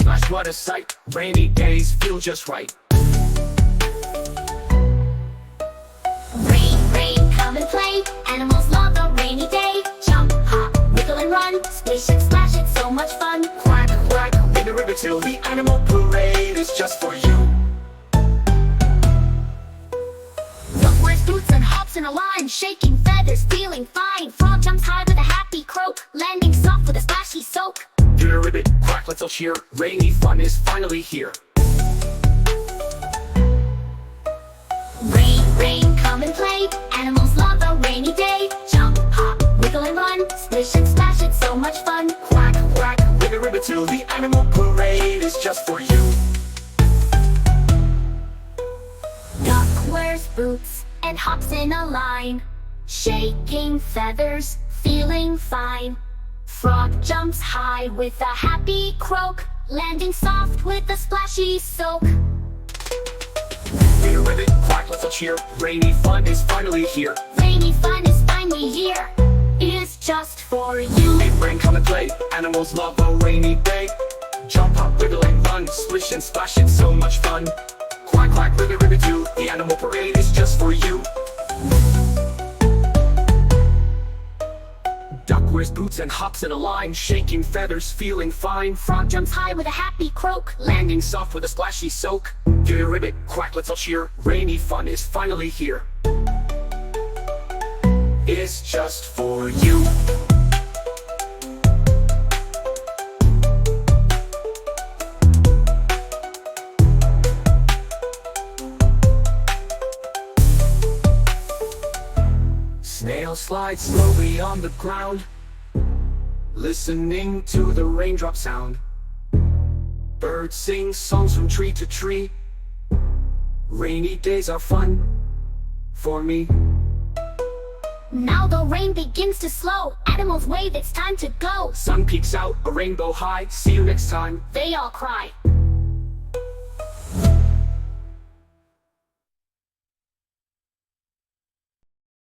splash, what a sight. Rainy days feel just right. Rain, rain, come and play. Animals love the rainy day. Jump, hop, wiggle and run. Splish and splash, it's so much fun. Quack, quack, in the river till the animal parade is just for you. Duck wears boots and hops in a line, shaking feathers, feeling fine. Frog jumps high with a happy croak, landing soft with a splashy soak. Give a ribbit, quack, let's all cheer. Rainy fun is finally here. Rain, rain, come and play. Animals love the rainy day. Jump, hop, wiggle and run. Splish and splash, it's so much fun. Quack, quack, with a ribbit till the animal parade is just for you. Duck wears boots and hops in a line, shaking feathers, feeling fine. Frog jumps high with a happy croak, landing soft with a splashy soak. Give a ribbit, quack, let's all cheer. Rainy fun is finally here. Rainy fun is finally here. It is just for you. Hey, rain, come and play. Animals love a rainy day. Jump, hop, wiggle and run. Splish and splash, it's so much fun. Quack, quack, ribbit, ribbit, too. The animal parade is just for you. Duck wears boots and hops in a line, shaking feathers, feeling fine. Frog jumps high with a happy croak, Landing soft with a splashy soak. Give a ribbit, quack, let's all cheer. Rainy fun is finally here. It's just for you. Snail slides slowly on the ground, listening to the raindrop sound. Birds sing songs from tree to tree. Rainy days are fun for me. Now the rain begins to slow. Animals wave, it's time to go. Sun peeks out, a rainbow high. See you next time. They all cry.